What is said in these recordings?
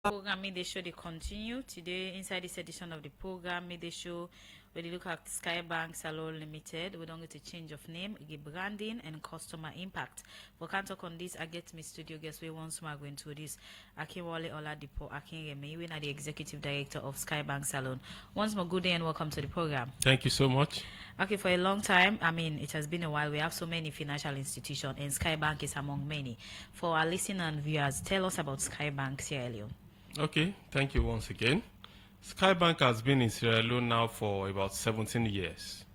Program Midday Show they continue today inside this edition of the program Midday Show where they look at Skybank Salon Limited. We don't get a change of name, rebranding and customer impact. For can't talk on this, I get me studio guest we once more going to this Akinwale Oladipo Akinyemi, we are the executive director of Skybank Salon. Once more, good day and welcome to the program. Thank you so much. Okay, for a long time, it has been a while. We have so many financial institutions, and Skybank is among many. For our listeners and viewers, tell us about Skybank Sierra Leone. Okay, thank you once again. Skybank has been in Sierra Leone now for about 17 years.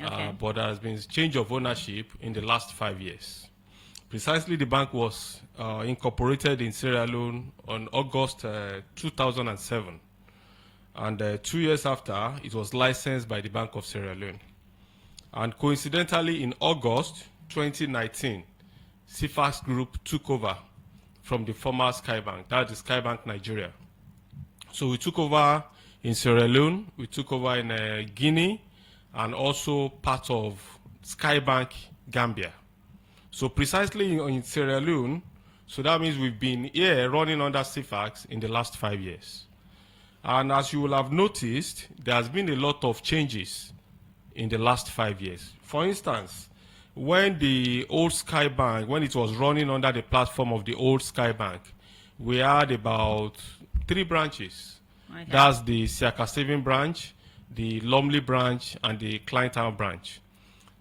Okay. But there has been change of ownership in the last 5 years. Precisely, the bank was incorporated in Sierra Leone on August 2007. And 2 years after, it was licensed by the Bank of Sierra Leone. And coincidentally, in August 2019, CFAX Group took over from the former Skybank, that is Skybank Nigeria. So we took over in Sierra Leone, we took over in Guinea, and also part of Skybank Gambia. So precisely in Sierra Leone, so that means we've been here running under CFAX in the last 5 years. And as you will have noticed, there has been a lot of changes in the last 5 years. For instance, when the old Skybank, when it was running under the platform of the old Skybank, we had about 3 branches. Okay. That's the Siaka Saving branch, the Lumley branch, and the Clienttown branch.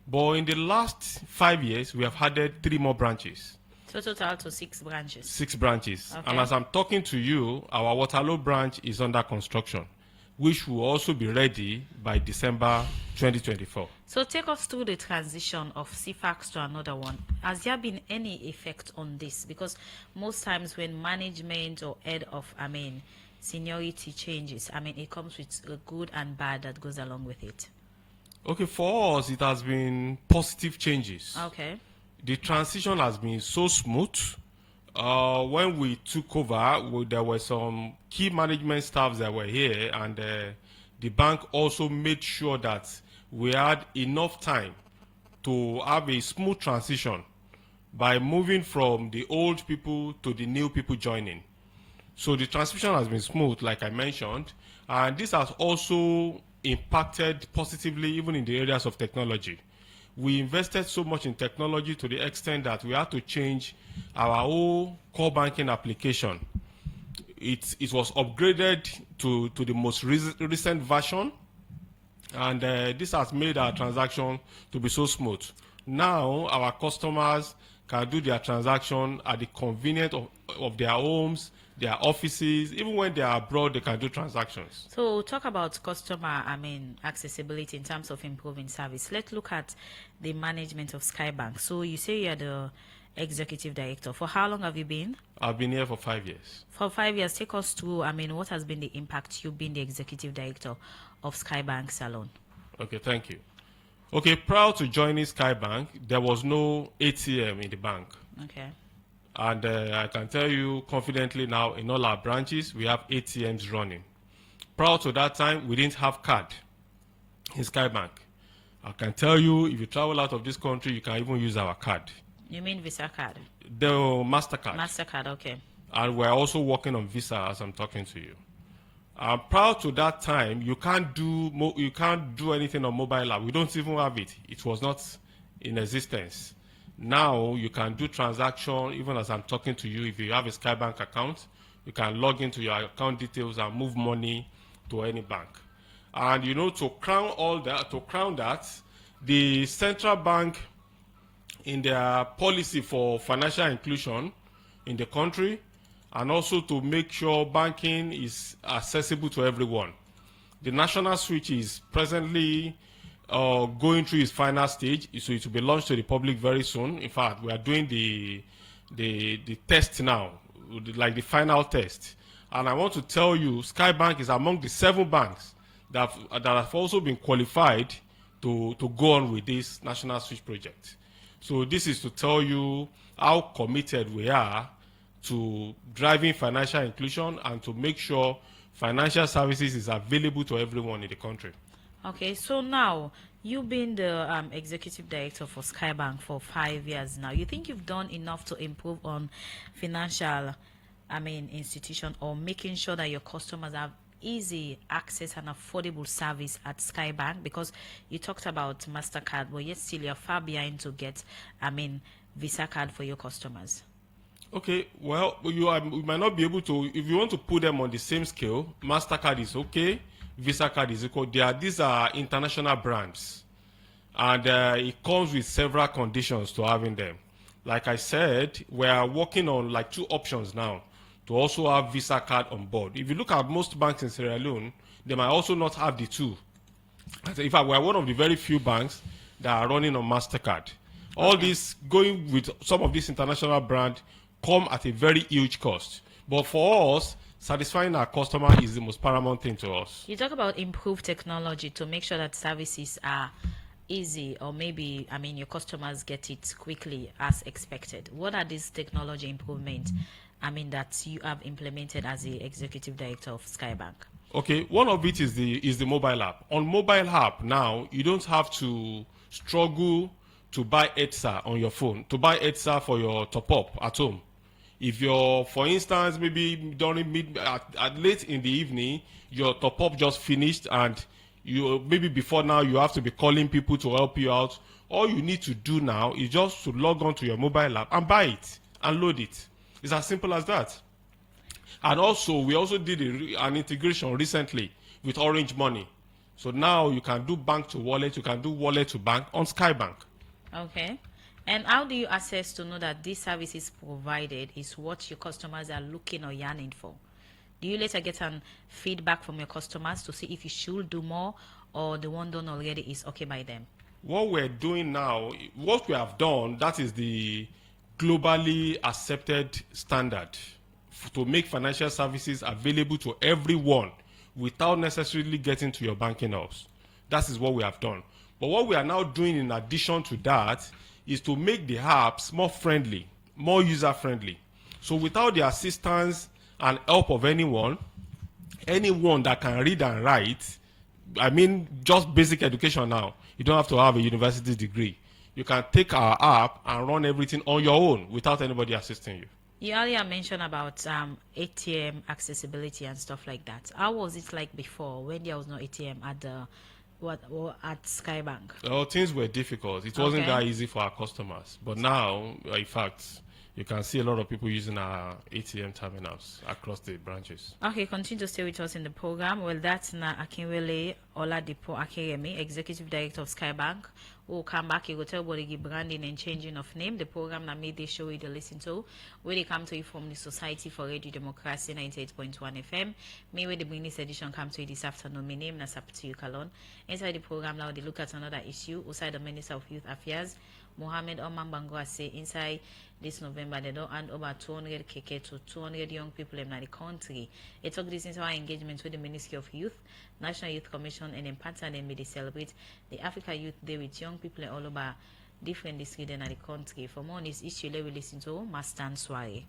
But in the last 5 years, we have added 3 more branches. So total to 6 branches. 6 branches. Okay. And as I'm talking to you, our Waterloo branch is under construction, which will also be ready by December 2024. So take us through the transition of CFAX to another one. Has there been any effect on this? Because most times when management or head of, seniority changes, it comes with a good and bad that goes along with it. Okay, for us, it has been positive changes. Okay. The transition has been so smooth. When we took over, there were some key management staffs that were here, and the bank also made sure that we had enough time to have a smooth transition by moving from the old people to the new people joining. So the transition has been smooth, like I mentioned, and this has also impacted positively even in the areas of technology. We invested so much in technology to the extent that we had to change our whole core banking application. It was upgraded to the most recent version, and this has made our transaction to be so smooth. Now our customers can do their transaction at the convenience of their homes, their offices. Even when they are abroad, they can do transactions. So talk about customer, accessibility in terms of improving service. Let's look at the management of Skybank. So you say you're the executive director. For how long have you been? I've been here for 5 years. For 5 years, take us through, what has been the impact you being the executive director of Skybank Salon? Okay, thank you. Okay, prior to joining Skybank, there was no ATM in the bank. Okay. And I can tell you confidently now, in all our branches, we have ATMs running. Prior to that time, we didn't have card in Skybank. I can tell you, if you travel out of this country, you can even use our card. You mean Visa card? The MasterCard. MasterCard, okay. And we're also working on Visa as I'm talking to you. Prior to that time, you can't do anything on mobile app. We don't even have it. It was not in existence. Now you can do transaction even as I'm talking to you. If you have a Skybank account, you can log into your account details and move money to any bank. And to crown that, the central bank, in their policy for financial inclusion in the country, and also to make sure banking is accessible to everyone, the national switch is presently going through its final stage, so it will be launched to the public very soon. In fact, we are doing the test now, like the final test. And I want to tell you, Skybank is among the 7 banks that have also been qualified to go on with this national switch project. So this is to tell you how committed we are to driving financial inclusion and to make sure financial services is available to everyone in the country. Okay, so now you've been the executive director for Skybank for 5 years now. You think you've done enough to improve on financial institution, or making sure that your customers have easy access and affordable service at Skybank? Because you talked about MasterCard, but yet still you're far behind to get, Visa card for your customers. Okay, well, you might not be able to, if you want to put them on the same scale, MasterCard is okay, Visa card is equal. These are international brands, and it comes with several conditions to having them. Like I said, we are working on like 2 options now to also have Visa card on board. If you look at most banks in Sierra Leone, they might also not have the 2. In fact, we are one of the very few banks that are running on MasterCard. All this going with some of these international brands come at a very huge cost. But for us, satisfying our customer is the most paramount thing to us. You talk about improved technology to make sure that services are easy, or maybe your customers get it quickly as expected. What are these technology improvements that you have implemented as the executive director of Skybank? Okay, one of it is the mobile app. On mobile app now, you don't have to struggle to buy ETSA on your phone, to buy ETSA for your top-up at home. If you're, for instance, maybe during at late in the evening, your top-up just finished, and maybe before now you have to be calling people to help you out. All you need to do now is just to log on to your mobile app and buy it and load it. It's as simple as that. And also, we also did an integration recently with Orange Money. So now you can do bank to wallet, you can do wallet to bank on Skybank. Okay. And how do you assess to know that this service is provided is what your customers are looking or yearning for? Do you later get an feedback from your customers to see if you should do more, or the one done already is okay by them? What we're doing now, what we have done, that is the globally accepted standard to make financial services available to everyone without necessarily getting to your banking house. That is what we have done. But what we are now doing in addition to that is to make the apps more friendly, more user-friendly. So without the assistance and help of anyone that can read and write, just basic education now, you don't have to have a university degree. You can take our app and run everything on your own without anybody assisting you. You earlier mentioned about ATM accessibility and stuff like that. How was it like before, when there was no ATM at Skybank? Oh, things were difficult. It wasn't that easy for our customers. But now, in fact, you can see a lot of people using our ATM terminals across the branches. Okay, continue to stay with us in the program. Well, that's Na Akinwele Oladipo Akiremi, Executive Director of Skybank. We'll come back. You will tell about the branding and changing of name. The program that made this show you to listen to, where they come to you from the Society for Radio Democracy 98.1 FM. Me where the bring this edition come to you this afternoon. My name is Sapatu Kalon. Inside the program now, they look at another issue. Outside the Minister of Youth Affairs, Mohammed Oman Bangwa say inside this November they don't hand over 200 kk to 200 young people in the country. It took this into our engagement with the Ministry of Youth, National Youth Commission, and in partner then they celebrate the Africa Youth Day with young people all over different districts in the country. For more on this issue, let me listen to Mastan Swari.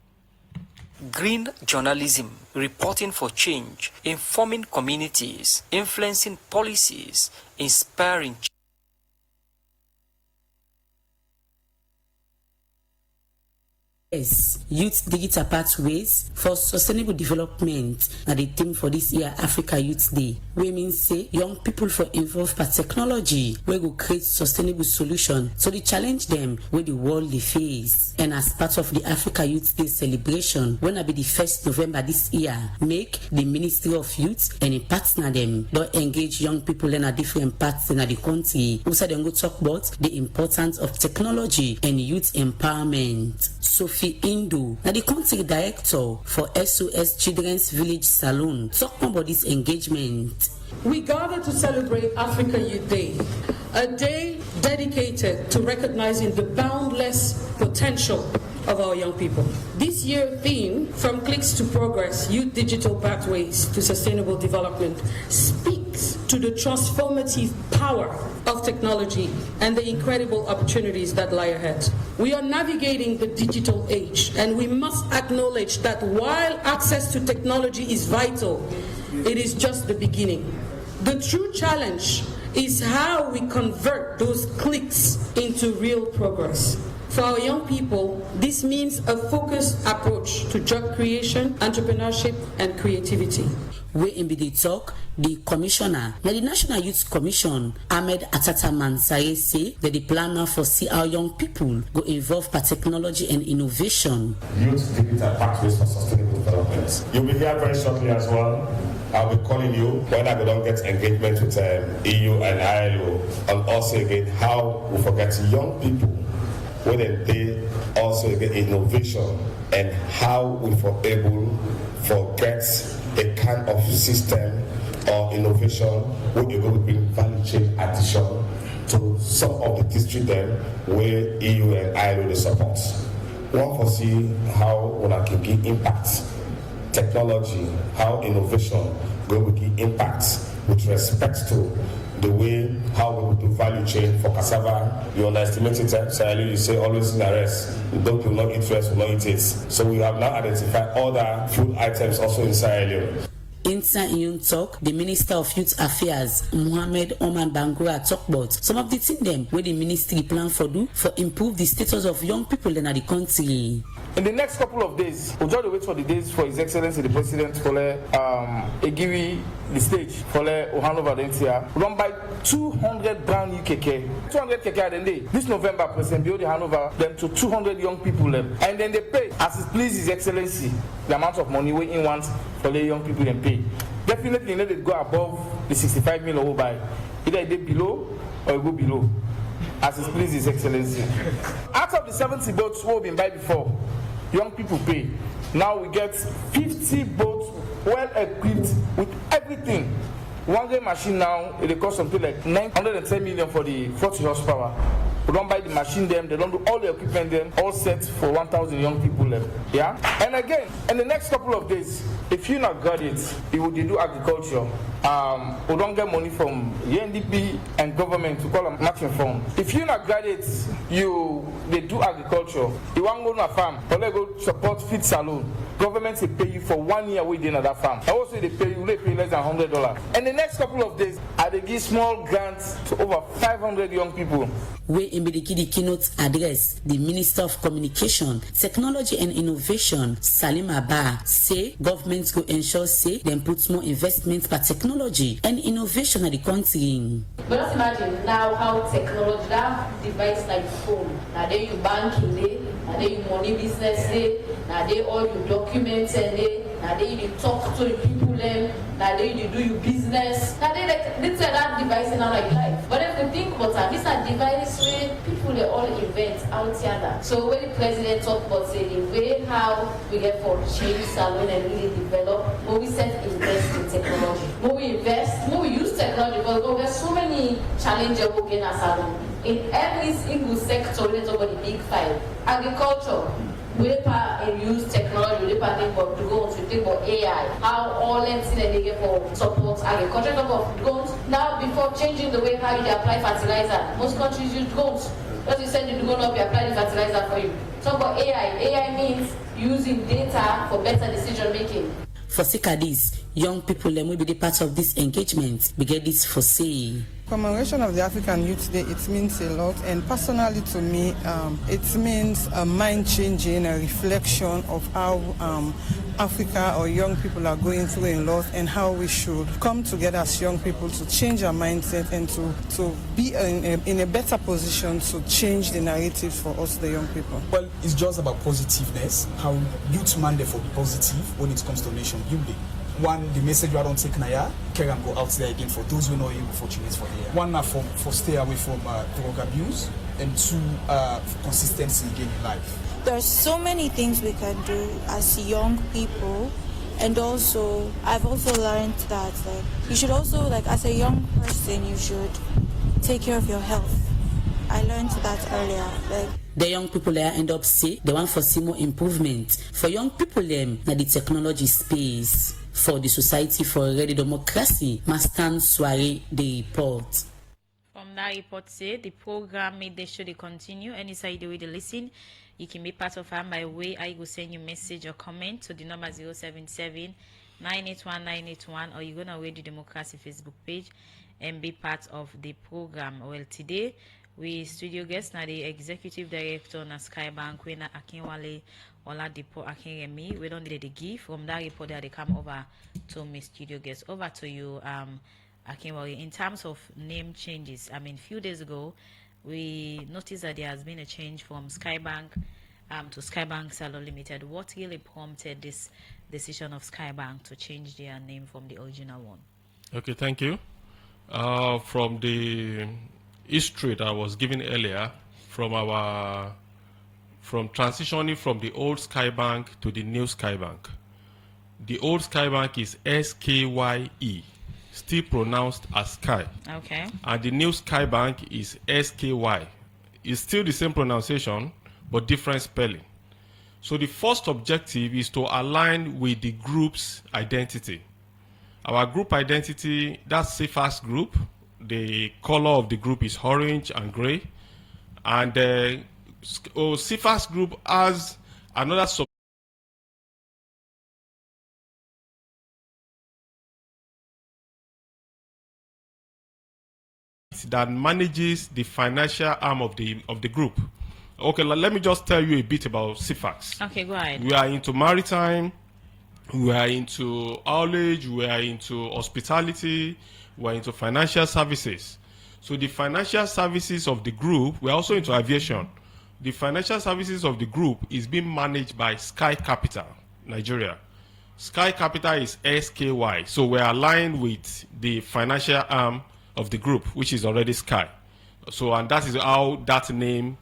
Green journalism, reporting for change, informing communities, influencing policies, inspiring Yes, Youth Digital Pathways for Sustainable Development are the theme for this year Africa Youth Day. We mean say young people for involved by technology we go create sustainable solution so they challenge them with the world they face. And as part of the Africa Youth Day celebration, when I be the 1st November this year, make the Ministry of Youth and in partner them don't engage young people in a different parts in the country. Also then go talk about the importance of technology and youth empowerment. Sophie Indu, now the country director for SOS Children's Village Salon, talk about this engagement. We gather to celebrate Africa Youth Day, a day dedicated to recognizing the boundless potential of our young people. This year's theme, From Clicks to Progress, Youth Digital Pathways to Sustainable Development, speaks to the transformative power of technology and the incredible opportunities that lie ahead. We are navigating the digital age, and we must acknowledge that while access to technology is vital, it is just the beginning. The true challenge is how we convert those clicks into real progress. For our young people, this means a focused approach to job creation, entrepreneurship, and creativity. We in the talk, the commissioner, the National Youth Commission, Ahmed Atata Mansaye, say that the plan now for see our young people go involve for technology and innovation. Youth digital pathways for sustainable development. You'll be here very shortly as well. I'll be calling you whether we don't get engagement with EU and ILO, and also again how we forget young people when they also get innovation and how we for able forget a kind of system or innovation where you will bring value chain addition to some of the district them where EU and ILO they support. One for see how one can give impact, technology, how innovation will give impact with respect to the way how we will do value chain for cassava. You underestimate it, so you say always in arrest. Don't will not eat rice, will not eat it. So we have now identified other food items also in Sierra Leone. Inside Young Talk, the Minister of Youth Affairs, Mohamed Oman Bangura, talk about some of the things them where the ministry plan for do for improve the status of young people in the country. In the next couple of days, we'll just wait for the days for His Excellency the President for Egiwi the stage for Ohanover Dentia. Run by 200 brand new keke. 200 keke at the day. This November, President Bill hand over them to 200 young people and then they pay as it pleases His Excellency the amount of money we in want for the young people and pay. Definitely let it go above the 65 million over by. Either they below or it go below. As it pleases His Excellency. Out of the 70 boats we've been by before, young people pay. Now we get 50 boats well equipped with everything. One day machine now, it costs something like 910 million for the 40 horsepower. We don't buy the machine them, they don't do all the equipment them, all set for 1,000 young people left. Yeah? And again, in the next couple of days, if you not got it, you would do agriculture. We don't get money from UNDP and government to call a matching fund. If you not got it, they do agriculture. You want to go to a farm, or they go support feed saloon. Government will pay you for 1 year within at that farm. And also they pay less than $100. And the next couple of days, they give small grants to over 500 young people. We in the keynote address, the Minister of Communication, Technology and Innovation, Salim Abba, say governments go ensure say them put more investments for technology and innovation at the country. But just imagine now how technology, that device like phone, now they you banking day, now they you money business day, now they all you documents and day, now they you talk to the people them, now they you do your business, now they that device in our life. But if you think about it, these are devices where people they all invent out here. So when the president talk about say the way how we get for change salon and really develop, when we set invest in technology, when we invest, when we use technology, because there's so many challenges we get as salon. In every single sector, we talk about the big five. Agriculture, we use technology, we think about drones, we think about AI, how all them things that they get for support agriculture, talk about drones. Now, before changing the way how you apply fertilizer, most countries use drones. Because you send the drone up, you apply the fertilizer for you. Talk about AI. AI means using data for better decision making. For this, young people will be the part of this engagement. We get this for say. Commemoration of the African Youth Day, it means a lot, and personally to me, it means a mind-changing, a reflection of how Africa or young people are going through in life and how we should come together as young people to change our mindset and to be in a better position to change the narrative for us, the young people. Well, it's just about positiveness, how youth mandate for positive when it comes to nation building. One, the message I don't take Naya, carry and go out there again for those who know you fortunate for here. One, for stay away from drug abuse, and two, consistency again in life. There's so many things we can do as young people, and also I've also learned that you should also as a young person you should take care of your health. I learned that earlier. The young people there end up say they want for see more improvement for young people them na the technology space. For the Society for Ready Democracy, Mastan Soiree, the report. From that report, say the program made the show they continue. Any side way they listen, you can be part of her by way. I will send you message or comment to the number 077 981 981, or you're gonna read the Democracy Facebook page and be part of the program. Well, today We studio guest na the executive director na Skybank, we na Akinwale Oladipo Akinremi. We don't need the gift from that report that they come over to my studio guest. Over to you, Akinwale. In terms of name changes, I mean, few days ago, we noticed that there has been a change from Skybank to Skybank Salon Limited. What really prompted this decision of Skybank to change their name from the original one? Okay, thank you. From the history that I was given earlier, from transitioning from the old Skybank to the new Skybank. The old Skybank is SKYE, still pronounced as Sky. Okay. And the new Skybank is SKY. It's still the same pronunciation, but different spelling. So the first objective is to align with the group's identity. Our group identity, that's CFAS Group. The color of the group is orange and gray. And CFAS Group has another that manages the financial arm of the group. Okay, let me just tell you a bit about CFAX. Okay, go ahead. We are into maritime, we are into haulage, we are into hospitality, we are into financial services. So the financial services of the group, we are also into aviation. The financial services of the group is being managed by Sky Capital, Nigeria. Sky Capital is SKY, so we are aligned with the financial arm of the group, which is already Sky. So, and that is how that name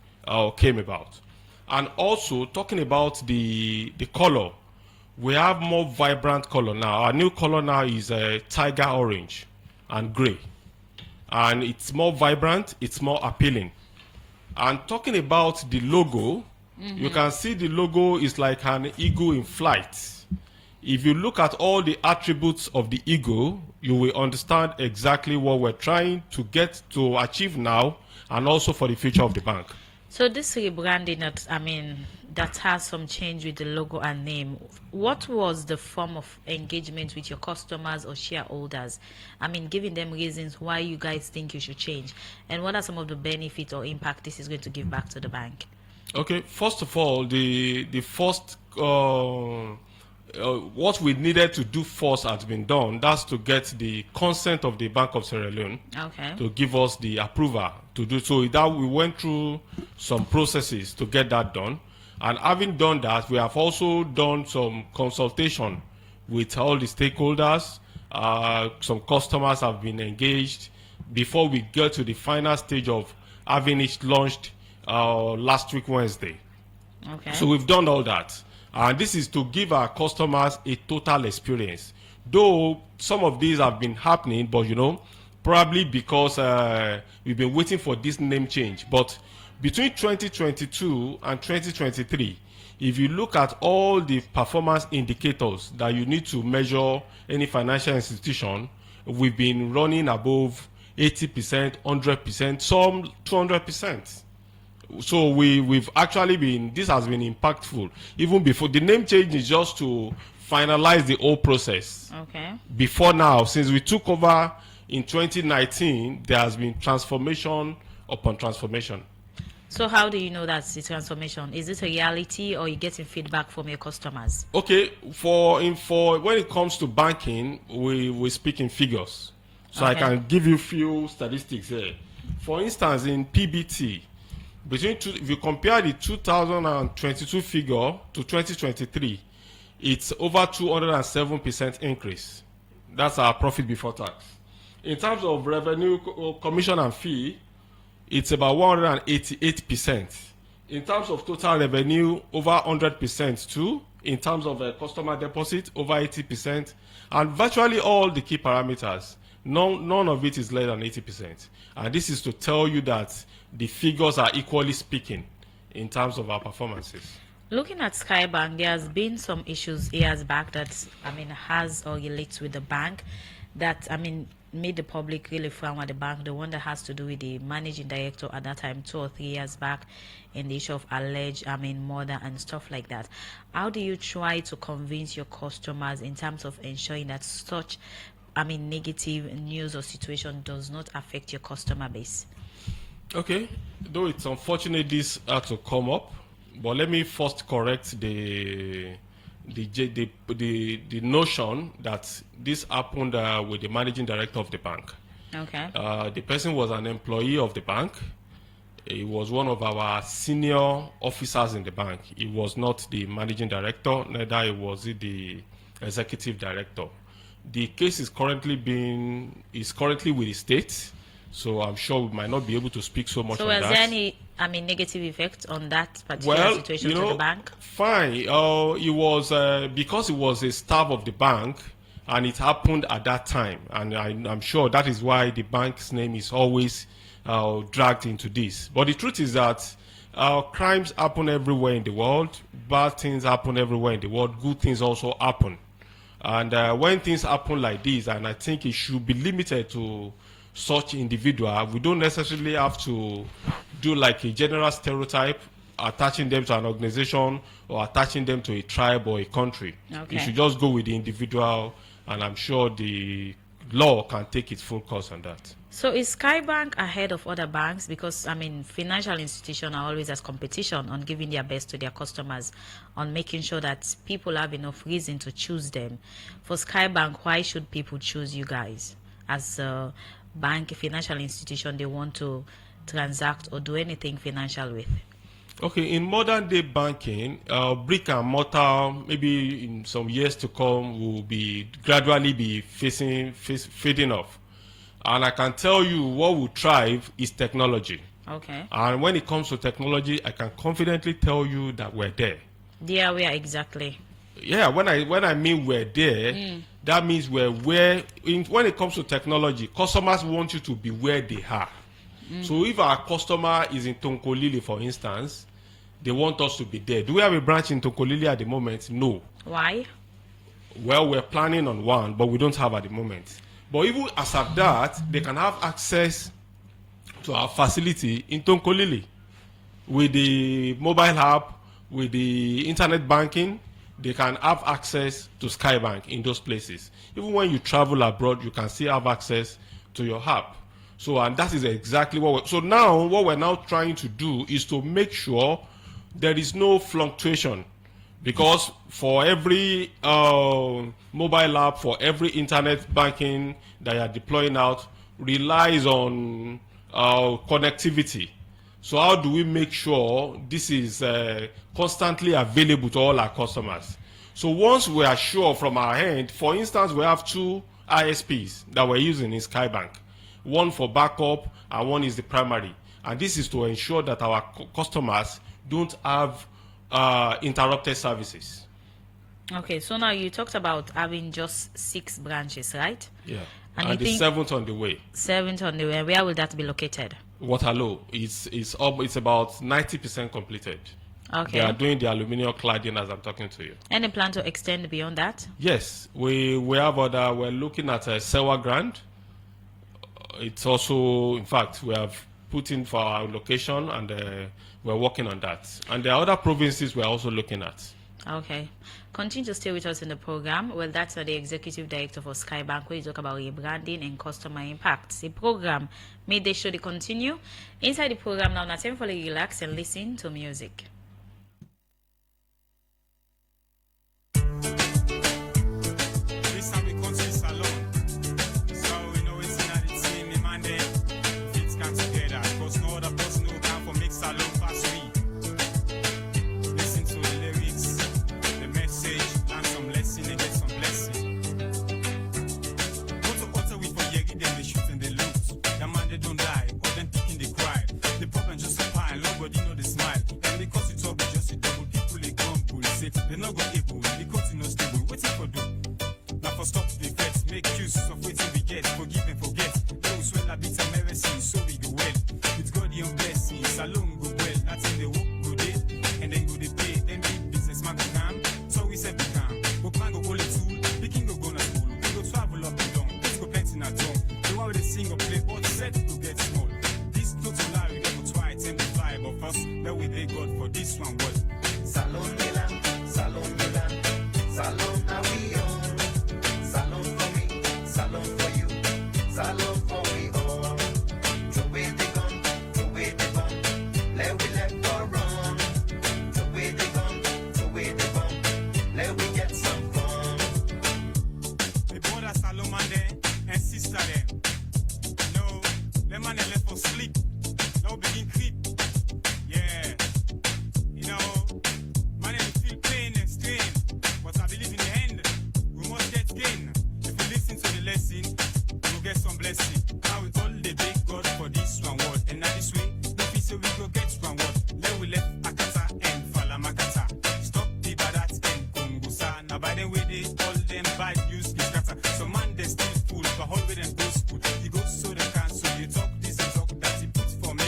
came about. And also, talking about the color, we have more vibrant color now. Our new color now is tiger orange and gray. And it's more vibrant, it's more appealing. And talking about the logo, you can see the logo is like an eagle in flight. If you look at all the attributes of the eagle, you will understand exactly what we're trying to get to achieve now and also for the future of the bank. So this rebranding that has some change with the logo and name. What was the form of engagement with your customers or shareholders? Giving them reasons why you guys think you should change. And what are some of the benefits or impact this is going to give back to the bank? Okay, first of all, the first what we needed to do first has been done. That's to get the consent of the Bank of Sierra Leone to give us the approval to do so. That we went through some processes to get that done. And having done that, we have also done some consultation with all the stakeholders. Some customers have been engaged before we get to the final stage of having it launched last week, Wednesday. Okay. So we've done all that. And this is to give our customers a total experience. Though some of these have been happening, but probably because we've been waiting for this name change. But between 2022 and 2023, if you look at all the performance indicators that you need to measure any financial institution, we've been running above 80%, 100%, some 200%. So we've actually been, this has been impactful. Even before, the name change is just to finalize the whole process. Okay. Before now, since we took over in 2019, there has been transformation upon transformation. So how do you know that's the transformation? Is it a reality or are you getting feedback from your customers? Okay, for when it comes to banking, we speak in figures. So I can give you a few statistics here. For instance, in PBT, if you compare the 2022 figure to 2023, it's over 207% increase. That's our profit before tax. In terms of revenue, commission and fee, it's about 188%. In terms of total revenue, over 100% too. In terms of customer deposit, over 80%. And virtually all the key parameters, none of it is less than 80%. And this is to tell you that the figures are equally speaking in terms of our performances. Looking at Skybank, there has been some issues years back that has or relates with the bank that made the public really frown at the bank. The one that has to do with the managing director at that time 2 or 3 years back in the issue of alleged murder and stuff like that. How do you try to convince your customers in terms of ensuring that such negative news or situation does not affect your customer base? Okay, though it's unfortunate this had to come up, but let me first correct the notion that this happened with the managing director of the bank. Okay. The person was an employee of the bank. He was one of our senior officers in the bank. He was not the managing director, neither was he the executive director. The case is currently with the state, so I'm sure we might not be able to speak so much So on was that. there any, negative effect on that particular situation to the bank? Fine. It was because it was a staff of the bank, and it happened at that time, and I'm sure that is why the bank's name is always dragged into this. But the truth is that crimes happen everywhere in the world. Bad things happen everywhere in the world. Good things also happen. And when things happen like this, and I think it should be limited to such individual, we don't necessarily have to do like a general stereotype, attaching them to an organization or attaching them to a tribe or a country. Okay. You should just go with the individual, and I'm sure the law can take its full course on that. So is Skybank ahead of other banks? Because, financial institutions are always as competition on giving their best to their customers, on making sure that people have enough reason to choose them. For Skybank, why should people choose you guys as a bank, financial institution they want to transact or do anything financial with? Okay, in modern day banking, brick and mortar, maybe in some years to come, will be gradually be fading off. And I can tell you what will thrive is technology. Okay. And when it comes to technology, I can confidently tell you that we're there. There, where exactly? Yeah, when I mean we're there, that means we're where. When it comes to technology, customers want you to be where they are. So if our customer is in Tonkolili, for instance, they want us to be there. Do we have a branch in Tonkolili at the moment? No. Why? Well, we're planning on one, but we don't have at the moment. But even as of that, they can have access to our facility in Tonkolili with the mobile app, with the internet banking. They can have access to Skybank in those places. Even when you travel abroad, you can still have access to your app. So, and that is exactly what so now what we're now trying to do is to make sure there is no fluctuation, because for every mobile app, for every internet banking that you are deploying out relies on connectivity. So how do we make sure this is constantly available to all our customers? So once we are sure from our end, for instance, we have two ISPs that we're using in Skybank. One for backup and one is the primary. And this is to ensure that our customers don't have interrupted services. Okay, so now you talked about having just 6 branches, right? Yeah. And And the 7th on the way. 7th on the way. Where will that be located? Waterloo. It's about 90% completed. Okay. They are doing the aluminium cladding as I'm talking to you. Any plan to extend beyond that? Yes, we have other. We're looking at Sewa Grand. It's also, in fact, we have put in for our location, and we're working on that. And there are other provinces we're also looking at. Okay. Continue to stay with us in the program. Well, that's the executive director for Skybank, where you talk about rebranding and customer impact. The program made the show to continue. Inside the program now, time for you relax and listen to music. They're not going to able, they continue stable. Waiting for do. Now for stop the threats, make use of waiting we get. Forgive and forget. Those when I beat a medicine, so we go well. With God your blessings, alone go well. That's in the work go day, and then go they pay. Then big business man go calm. So we said become. Book man go hold a tool, the king go go to school. We go travel up and down, let's go plenty at home. The one with the sing or play, but set to get small. This total lie, we never try to amplify, but first, that we thank God for this one was. Salon Milan, Salon Milan, Salon now we own. Salon for me, Salon for Brother Salomon and sister them. No, them man they left for sleep. Now begin creep. Yeah. You know, man they feel pain and strain. But I believe in the end, we must get gain. If you listen to the lesson, you will get some blessing. Now we all the big God for this one word. And now this way, no peace so we go get one word. Then we left Akata and Falamakata. Stop the badat and Kungusa. Now by the way they all them bad use this kata. So man they still fool, but hold with them goes food. You go so they can, so you talk this and talk that. You put for me,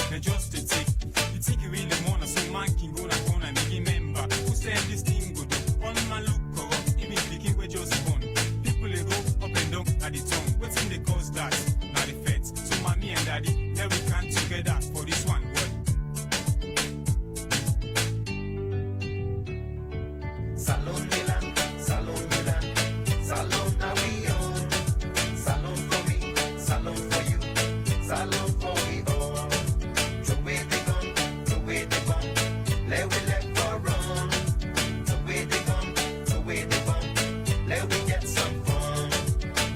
then just to take. You think you really wanna, so man can go that corner and make him member. Who said this thing go do? All man look corrupt, even speaking with just born. People they go up and down at the tongue. What's in the cause that? Now the feds. So mommy and daddy, there we can together for this one word. Salon Milan, Salon Milan, Salon now we own. Salon for me, Salon for you, Salon for we all. To where they gone, to where they gone, let we let for run. To where they gone, to where they gone, let we get some fun.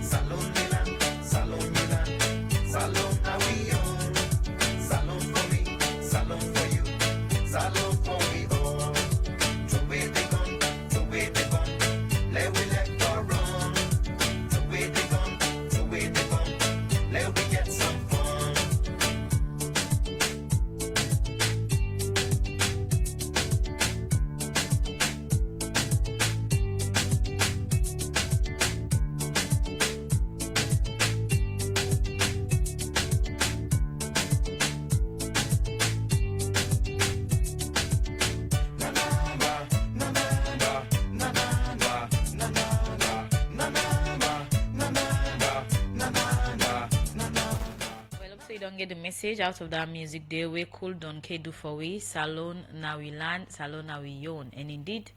Salon Milan, Salon Milan, Salon now we own. Salon for me, Salon for you, Salon for we all. To where they gone, to where they gone, let we let for run. To where they gone, to where they gone, let we get some fun. Well, hope so you don't get the message out of that music there. We cool don't care do for we. Salon now we land, salon now we own. And indeed,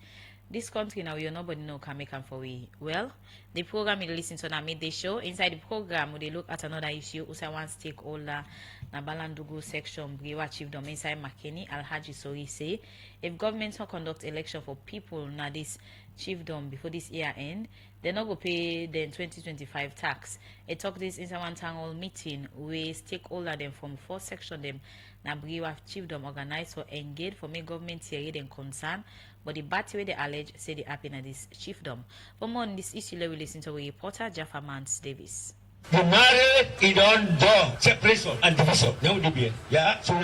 this country now you nobody know can make them for we. Well, the program you listen to now midday show. Inside the program, we look at another issue. Usa one stakeholder na Balandugu section Briwa Chiefdom inside Makeni Alhaji Sori say if government not conduct election for people na this chiefdom before this year end, they not go pay the 2025 tax. It talk this inside one town hall meeting where stakeholder them from 4 section them na Briwa Chiefdom organize or engage for make government hear them concern. But the bad way they allege say they happen at this chiefdom. For more on this issue, we listen to a reporter Jaffa Mans Davis. You marry, you don't do separation and division. Yeah. So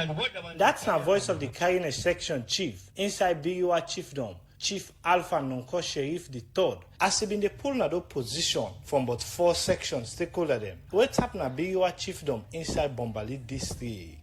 that's the voice of the Karine section chief inside Biwa Chiefdom, Chief Alpha Nonko Sheriff III. As he been the pull na do position from about 4 sections stakeholder them. What's happened at Biwa Chiefdom inside Bombali district?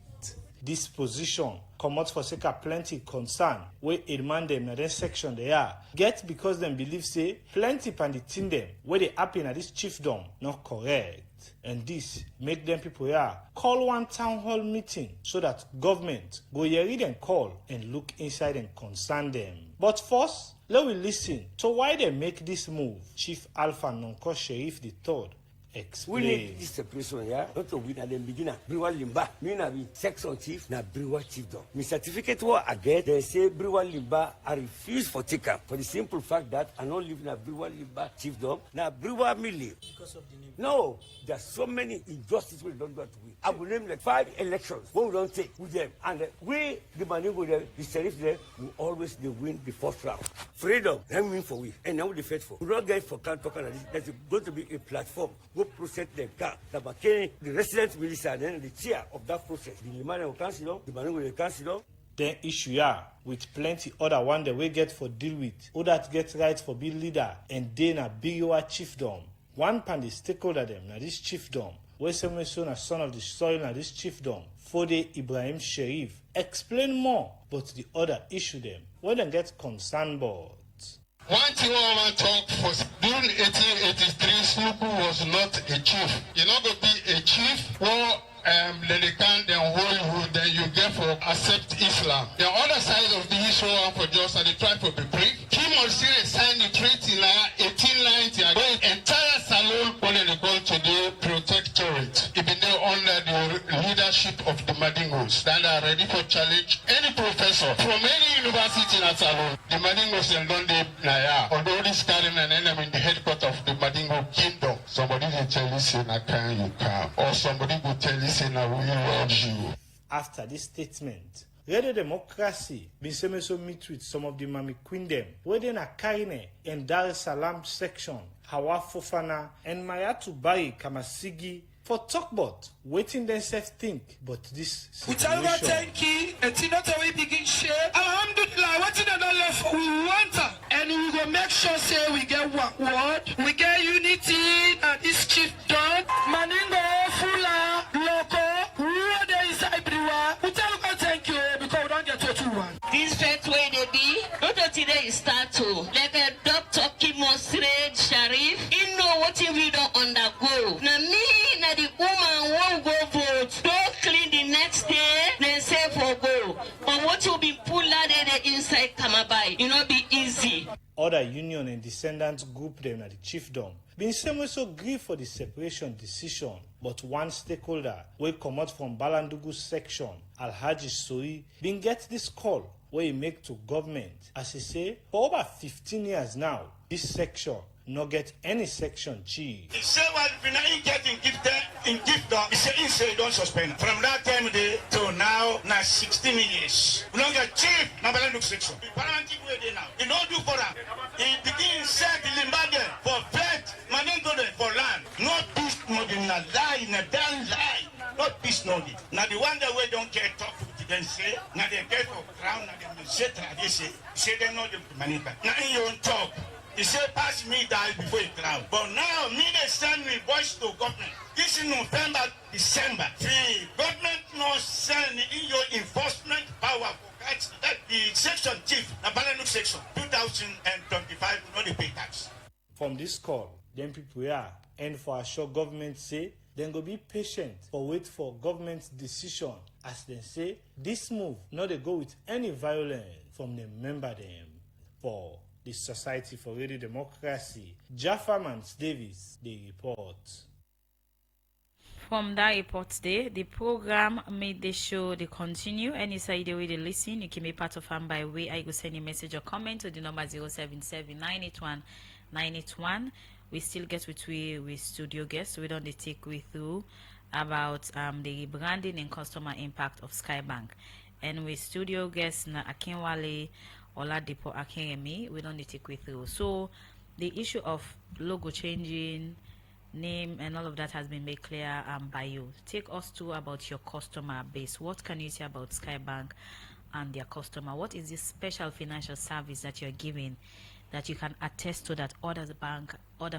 This position come out for sake of plenty concern where it man them in that section they are get because them believe say plenty pan the thing them where they happen at this chiefdom not correct. And this make them people here call one town hall meeting so that government go here read and call and look inside and concern them. But first, let we listen to why they make this move. Chief Alpha Nonko Sheriff III explain. we need this separation, yeah? Not to win at the beginning. Brewer Limba, me na be section chief, na Brewer Chiefdom. My certificate what I get, they say Brewer Limba, I refuse for taker for the simple fact that I don't live in a Brewer Limba Chiefdom, na Brewer me live. Because of the name? No, there's so many injustices we don't do to win. I will name like 5 elections, what we don't take with them. And we, the Maningo there, the sheriff there, we always they win the first round. Freedom, then win for we, and now the faithful. We don't get for can't talk about this. There's going to be a platform. Go process the car. The resident militia and then the chair of that process. The Limane councilor, the Maningo councilor. Then issue ya with plenty other one that we get for deal with, all that get right for be leader, and then a Biwa Chiefdom. One pan the stakeholder them na this chiefdom. Where someone son a son of the soil na this chiefdom. Fode Ibrahim Sherif explain more, but the other issue them when they get concerned about. One thing I want to talk was during 1883, Sluku was not a chief. You're not going to be a chief or they can't then hold then you get for accept Islam. The other side of the issue for just and they try to be brief. He must sign the treaty in 1890 against entire Salon when they go to the protectorate. Even though under the leadership of the Madingos, then they are ready for challenge any professor from any university in Salon. The Madingos and don't they Naya. Although this carrying an enemy in the headquarters of the Madingo kingdom. somebody will tell you say na can you can, or somebody will tell you say na we love you. After this statement, Radio Democracy been so meet with some of the Mami Queen them, within a Kaine and Dar es Salaam section, Hawa Fofana and Mayatu Bai Kamasigi for talk about waiting themselves think but this situation. Thank you. It's not a way begin share. Alhamdulillah, what's in another love we want her. And we will make sure say we get one word, we get unity and this chief done. Maningo, Fula, Loco, who there is everywhere. We tell God thank you because we don't get what we want. This fact way they be, not today it start to. Like a doctor Kimosred Sharif, he know what we don't undergo. Now me, now the woman won't go vote. Don't clean the next day, then say for go. But what you be pulled out the inside Kamabai, it not be easy. Other union and descendants group them at the chiefdom been same so grieve for the separation decision, but one stakeholder will come out from Balandugu section, Alhaji Soi, been get this call where he make to government. As he say, for over 15 years now, this section not get any section chief. He say what we not get in gift dog. He say don't suspend. From that time to now 16 years. We don't get chief number look section. The parliament way there now. He don't do for that. He begin set the limbade for pet, money go there for land. Not peace, no in a lie, in a damn lie. Not peace, no. Now the one that we don't get talk to them say, now they get for crown, now they say they know the money back. Now in your own talk. He said, pass me die before it crown. But now, me they send me voice to government. This is November, December. The government no send in your enforcement power for that the section chief, the Balanuk section, 2025, no they pay tax. From this call, then people are, and for a sure government say, then go be patient or wait for government's decision. As they say, this move, not they go with any violence from the member them. For the Society for Radio Democracy, Jaffa Mans Davis, the report. From that report today, the program made the show they continue. Any side the way they listen, you can be part of them by way I go send a message or comment to the number 077-981-981. We still get with studio guests. We don't take with you about the branding and customer impact of Skybank. And with studio guests na Akinwale Oladipo Akinyemi, we don't need to take with you. So the issue of logo changing, name and all of that has been made clear by you. Take us to about your customer base. What can you say about Skybank and their customer? What is this special financial service that you're giving that you can attest to that other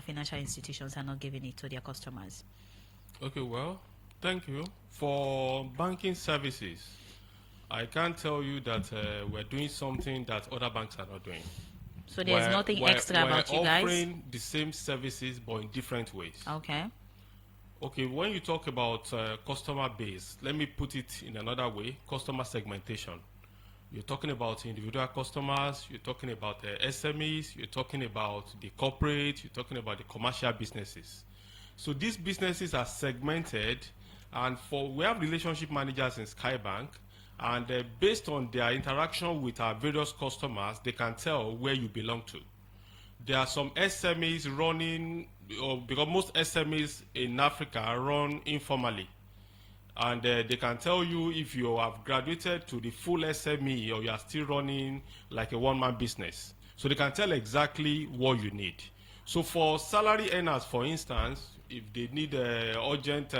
financial institutions are not giving it to their customers? Okay, well, thank you. For banking services, I can't tell you that we're doing something that other banks are not doing. So there's nothing extra about you guys? We're offering the same services but in different ways. Okay. Okay, when you talk about customer base, let me put it in another way, customer segmentation. You're talking about individual customers, you're talking about SMEs, you're talking about the corporate, you're talking about the commercial businesses. So these businesses are segmented, and we have relationship managers in Skybank, and based on their interaction with our various customers, they can tell where you belong to. There are some SMEs running, because most SMEs in Africa run informally. And they can tell you if you have graduated to the full SME or you are still running like a one-man business. So they can tell exactly what you need. So for salary earners, for instance, if they need urgent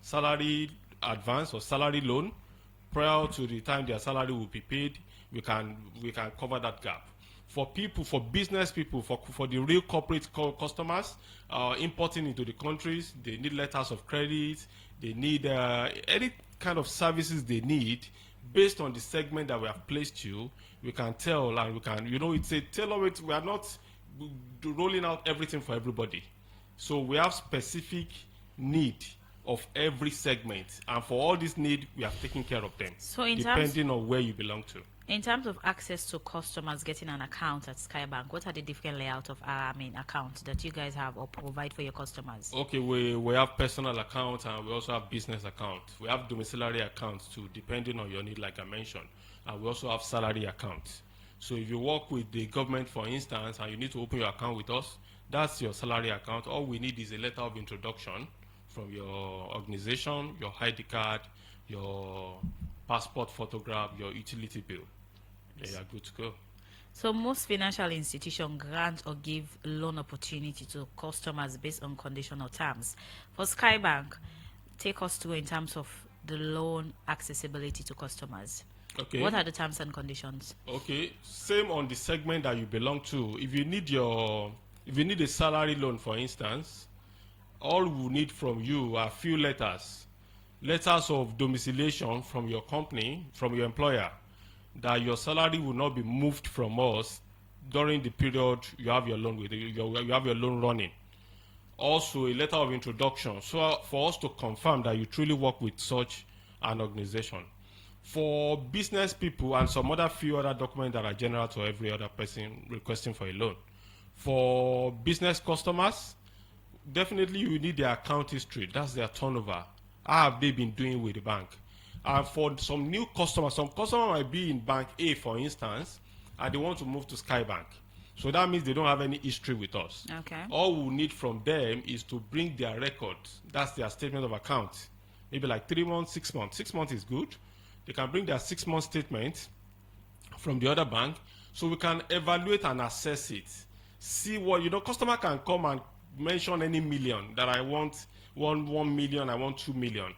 salary advance or salary loan, prior to the time their salary will be paid, we can cover that gap. For people, for business people, for the real corporate customers importing into the countries, they need letters of credit, they need any kind of services they need based on the segment that we have placed you. We can tell, and we can, it's a tailor-made. We are not rolling out everything for everybody. So we have specific need of every segment, and for all this need, we have taken care of them, so depending on where you belong to. In terms of access to customers getting an account at Skybank, what are the different layouts of accounts that you guys have or provide for your customers? Okay, we have personal accounts and we also have business accounts. We have domiciliary accounts too, depending on your need, like I mentioned. And we also have salary accounts. So if you work with the government, for instance, and you need to open your account with us, That's your salary account. All we need is a letter of introduction from your organization, your ID card, your passport photograph, your utility bill. They are good to go. So most financial institutions grant or give loan opportunity to customers based on conditional terms. For Skybank, take us through in terms of the loan accessibility to customers. Okay. What are the terms and conditions? Okay, same on the segment that you belong to. If you need a salary loan, for instance, all we need from you are a few letters of domiciliation from your company, from your employer, that your salary will not be moved from us during the period you have your loan with you have your loan running. Also, a letter of introduction, so for us to confirm that you truly work with such an organization. For business people and some other few other documents that are general to every other person requesting for a loan. For business customers, definitely you need their account history. That's their turnover. How have they been doing with the bank? And for some new customers, some customer might be in bank A, for instance, and they want to move to Skybank. So that means they don't have any history with us. Okay. All we need from them is to bring their records. That's their statement of account. Maybe like 3 months, 6 months. 6 months is good. They can bring their 6-month statement from the other bank so we can evaluate and assess it. See what, customer can come and mention any million that I want 1 million, I want 2 million.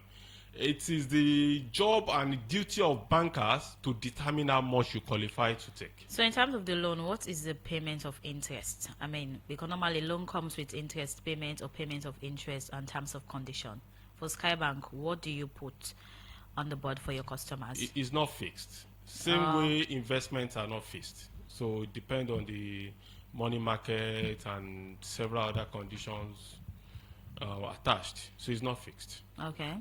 It is the job and the duty of bankers to determine how much you qualify to take. So in terms of the loan, what is the payment of interest? I mean, because normally loan comes with interest payment or payment of interest and terms of condition. For Skybank, what do you put on the board for your customers? It is not fixed. Same way investments are not fixed. So it depends on the money market and several other conditions attached. So it's not fixed. Okay.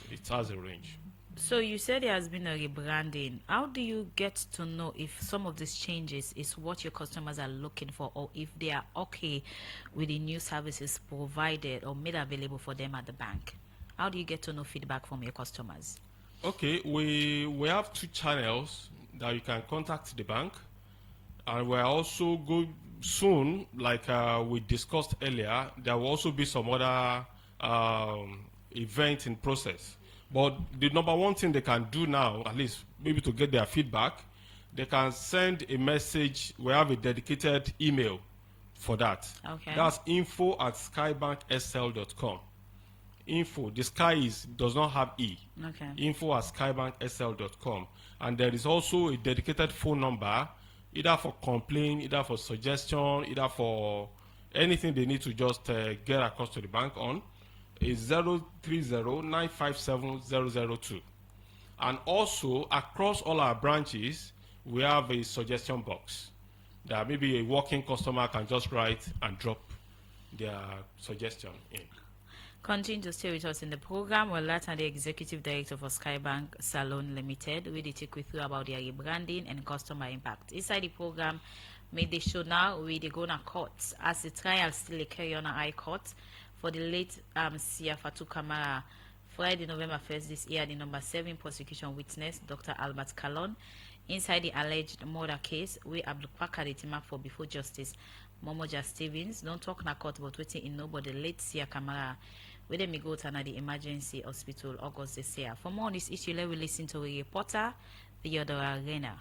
It has a range. So you said there has been a rebranding. How do you get to know if some of these changes is what your customers are looking for, or if they are okay with the new services provided or made available for them at the bank? How do you get to know feedback from your customers? Okay, we have 2 channels that you can contact the bank, and we're also going soon, like we discussed earlier, there will also be some other event in process. But the number one thing they can do now, at least maybe to get their feedback, they can send a message. We have a dedicated email for that. Okay. That's info@skybanksl.com. Info, the sky does not have E. Okay. info@skybanksl.com. And there is also a dedicated phone number, either for complaint, either for suggestion, either for anything they need to just get across to the bank on, is 030-957-002. And also, across all our branches, we have a suggestion box that maybe a working customer can just write and drop their suggestion in. Continue to stay with us in the program. We're Lata, the Executive Director for Skybank Salon Limited. We take you through about their rebranding and customer impact. Inside the program, made the show now with the Gona courts as the trial still carry on a high court for the late Sia Fatou Kamara. Friday, November 1st this year, the number 7 prosecution witness, Dr. Albert Kalon, inside the alleged murder case, we Abdul Pakar the team up for before Justice Momoja Stevens. Don't talk na court, but waiting in nobody late Sia Kamara. Where they may go to the emergency hospital August this year. For more on this issue, let me listen to a reporter, Theodora Reina.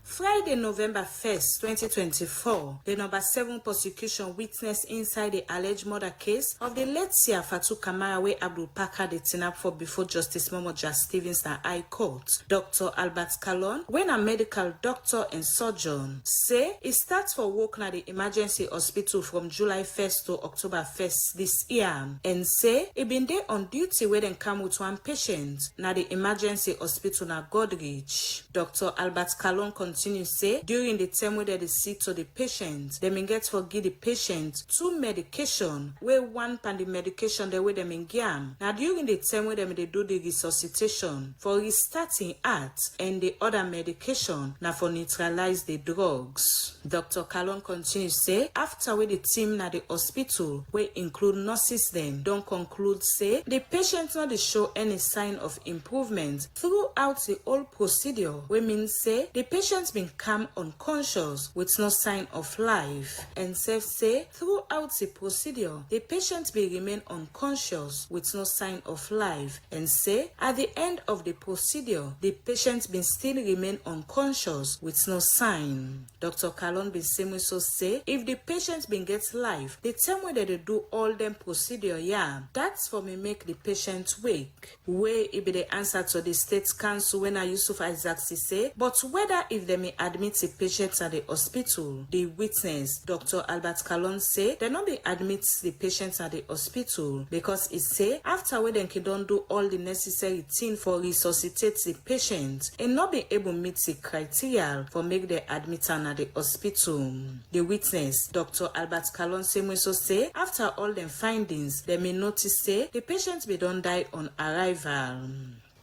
Friday, November 1st, 2024, the number 7 prosecution witness inside the alleged murder case of the late Sia Fatou Kamara where Abdul Pakar the tinap for before Justice Momoja Stevens na High Court. Dr. Albert Kalon, when a medical doctor and surgeon, say he starts for work na the emergency hospital from July 1st to October 1st this year, and say he been there on duty where they come with 1 patient na the emergency hospital na Godrich. Dr. Albert Kalon continue say during the time where they see to the patient, they may get for give the patient 2 medication where 1 pan the medication the way they may gam. Now during the time where they do the resuscitation for restarting heart and the other medication now for neutralize the drugs. Dr. Kalon continues say after where the team na the hospital where include nurses then don't conclude say the patient not show any sign of improvement throughout the whole procedure. We mean say the patient patient been come unconscious with no sign of life, and Sef say throughout the procedure, the patient be remain unconscious with no sign of life, and say at the end of the procedure, the patient been still remain unconscious with no sign. Dr. Kalon bin so say if the patient been get life, the time when they do all them procedure, that's for me make the patient wake. Way it be the answer to the State Council when Yusuf Isaac say, but whether if they may admit the patient at the hospital, the witness, Dr. Albert Kalon say, they not be admit the patient at the hospital because it say after when they don't do all the necessary thing for resuscitate the patient and not be able to meet the criteria for make the admit at the hospital. The witness, Dr. Albert Kalon say after all them findings, they may notice say the patient may don't die on arrival.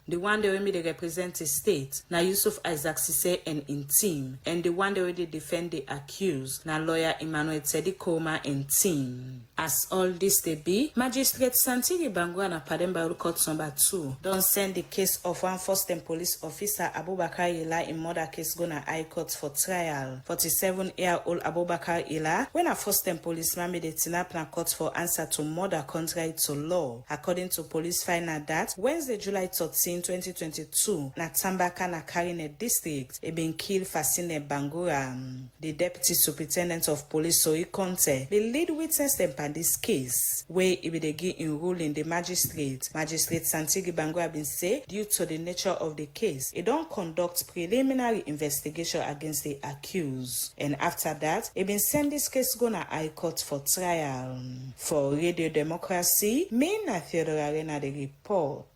The one they already represent the state, na Yusuf Isaac Sise and in team, and the one they already defend the accused, na lawyer Emmanuel Teddy Koma and team. As all this they be, Magistrate Santiri Bangura na Pademba Court number 2 don't send the case of one first-time police officer Abubakar Ila in murder case go na High Court for trial. 47-year-old Abubakar Ila, when a first-time policeman made a tinap na court for answer to murder contrary to law. According to police final that Wednesday, July 13, 2022, na Tambaka na Karine district, e been killed Fasine Bangura. The deputy superintendent of police Soi Conte, the lead witness them on this case, where it be the give in ruling the magistrate Santigi Bangura been say due to the nature of the case, it don't conduct preliminary investigation against the accused, and after that, it been send this case go na High Court for trial. For Radio Democracy, me na Theodore Arena the report.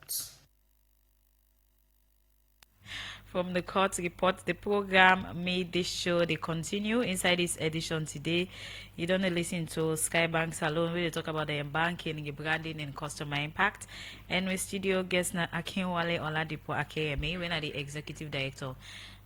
From the court report, the program made this show they continue. Inside this edition today, you don't listen to Skybank Salon where they talk about the banking, rebranding, and customer impact. And with studio guest na Akinwale Oladipo Akeyemi, when are the executive director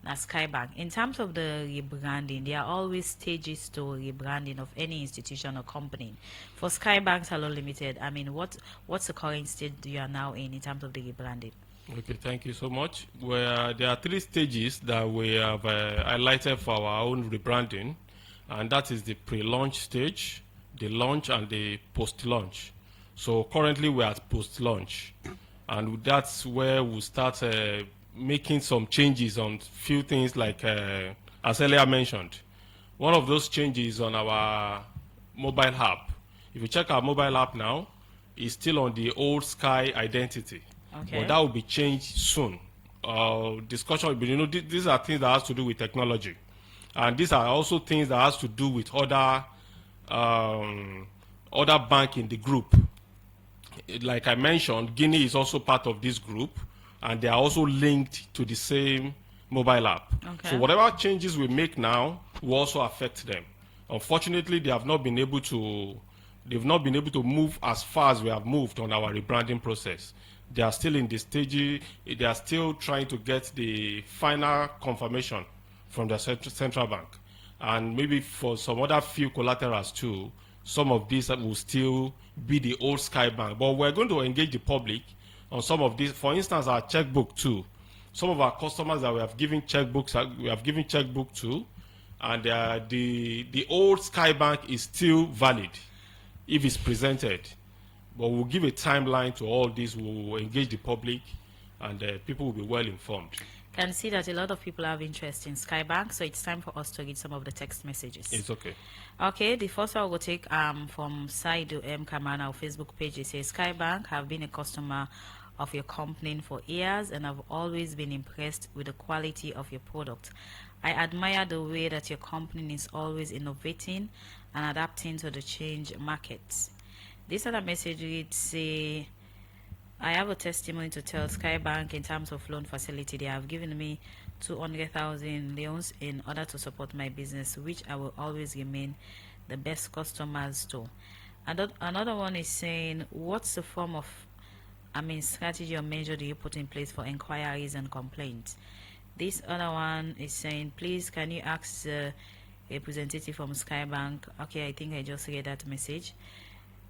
na Skybank. In terms of the rebranding, there are always stages to rebranding of any institution or company. For Skybank Salon Limited, I mean, what's the current stage you are now in terms of the rebranding? Okay, thank you so much. There are 3 stages that we have highlighted for our own rebranding, and that is the pre-launch stage, the launch, and the post-launch. So currently we're at post-launch, and that's where we start making some changes on few things like, as earlier mentioned, one of those changes on our mobile app. If you check our mobile app now, it's still on the old Sky identity. Okay. But that will be changed soon. Discussion will be, these are things that has to do with technology. And these are also things that has to do with other bank in the group. Like I mentioned, Guinea is also part of this group, and they are also linked to the same mobile app. Okay. So whatever changes we make now will also affect them. Unfortunately, they have not been able to move as far as we have moved on our rebranding process. They are still in the stage, they are still trying to get the final confirmation from the central bank. And maybe for some other few collaterals too, some of these will still be the old Sky Bank. But we're going to engage the public on some of these. For instance, our checkbook too. Some of our customers that we have given checkbook to, and the old Sky Bank is still valid if it's presented. But we'll give a timeline to all this. We'll engage the public, and people will be well informed. Can see that a lot of people have interest in Skybank, so it's time for us to read some of the text messages. It's okay. Okay, the first one we'll take from Saido M. Kamana, our Facebook page. It says, Skybank have been a customer of your company for years, and I've always been impressed with the quality of your product. I admire the way that your company is always innovating and adapting to the change markets. This other message reads, say, I have a testimony to tell Skybank in terms of loan facility. They have given me 200,000 loans in order to support my business, which I will always remain the best customers to. Another one is saying, what's the form of, strategy or measure do you put in place for inquiries and complaints? This other one is saying, please, can you ask a representative from Skybank? Okay, I think I just read that message.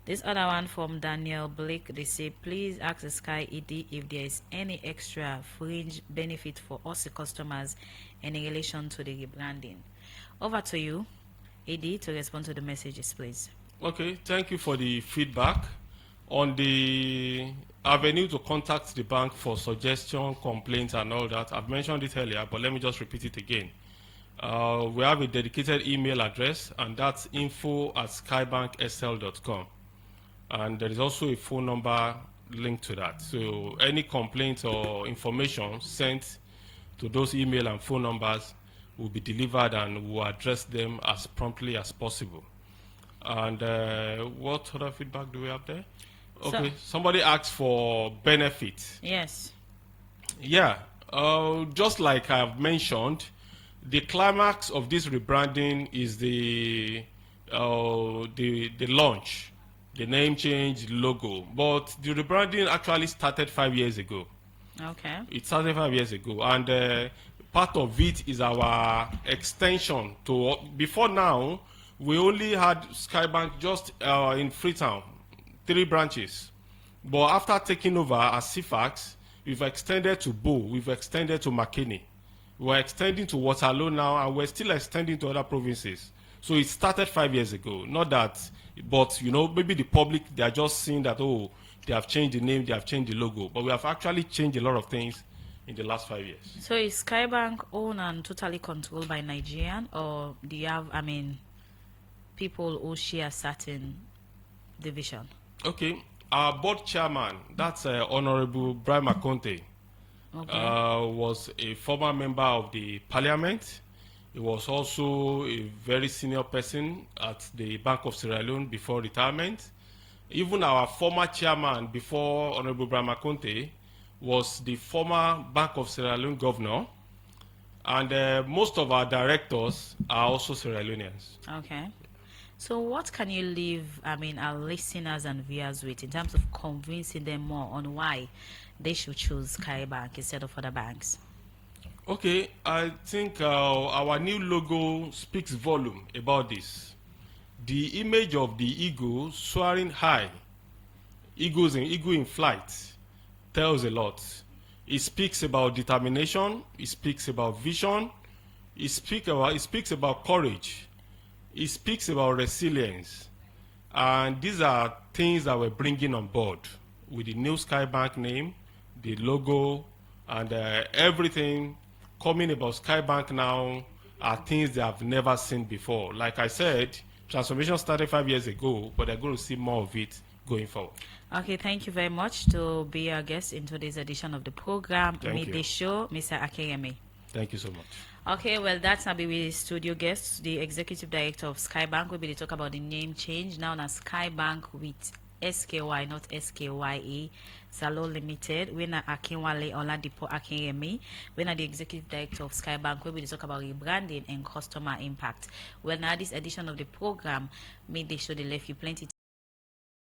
This other one from Daniel Blake, they say, please ask the Sky ED if there is any extra fringe benefit for us, the customers, in relation to the rebranding. Over to you, ED, to respond to the messages, please. Okay, thank you for the feedback. On the avenue to contact the bank for suggestion, complaints, and all that, I've mentioned it earlier, but let me just repeat it again. We have a dedicated email address, and that's info@skybanksl.com. And there is also a phone number linked to that. So any complaints or information sent to those email and phone numbers will be delivered, and we'll address them as promptly as possible. And what other feedback do we have there? Okay, so, somebody asked for benefit. Yes. Yeah, just like I've mentioned, the climax of this rebranding is the launch, the name change, logo. But the rebranding actually started 5 years ago. Okay. It started 5 years ago, and part of it is our extension to. Before now, we only had Skybank just in Freetown, 3 branches. But after taking over as CFAX, we've extended to Bo, we've extended to McKinney. We're extending to Waterloo now, and we're still extending to other provinces. So it started 5 years ago. Not that, but maybe the public, they are just seeing that, oh, they have changed the name, they have changed the logo. But we have actually changed a lot of things in the last 5 years. So is Skybank owned and totally controlled by Nigerian, or do you have, people who share certain division? Okay, our board chairman, that's Honorable Brian McConte, was a former member of the parliament. He was also a very senior person at the Bank of Sierra Leone before retirement. Even our former chairman before Honorable Brian McConte was the former Bank of Sierra Leone governor. And most of our directors are also Sierra Leoneans. Okay. So what can you leave, our listeners and viewers with in terms of convincing them more on why they should choose Skybank instead of other banks? Okay, I think our new logo speaks volume about this. The image of the eagle soaring high, eagle in flight, tells a lot. It speaks about determination, it speaks about vision, it speaks about courage. It speaks about resilience, and these are things that we're bringing on board with the new Skybank name, the logo, and everything coming about Skybank now are things they have never seen before. Like I said, transformation started 5 years ago, but they're going to see more of it going forward. Okay, thank you very much to be our guest in today's edition of the program. Thank you. Show, Mr. Akeyemi. Thank you so much. Okay, well, that's now be studio guest, the executive director of Skybank. We'll be talk about the name change now as Skybank with SKY, not SKYE, Salon Limited. We're not Akinwale Oladipo Akinyemi. We're not the executive director of Skybank. We'll be talk about rebranding and customer impact. Well, now this edition of the program made they show they left you plenty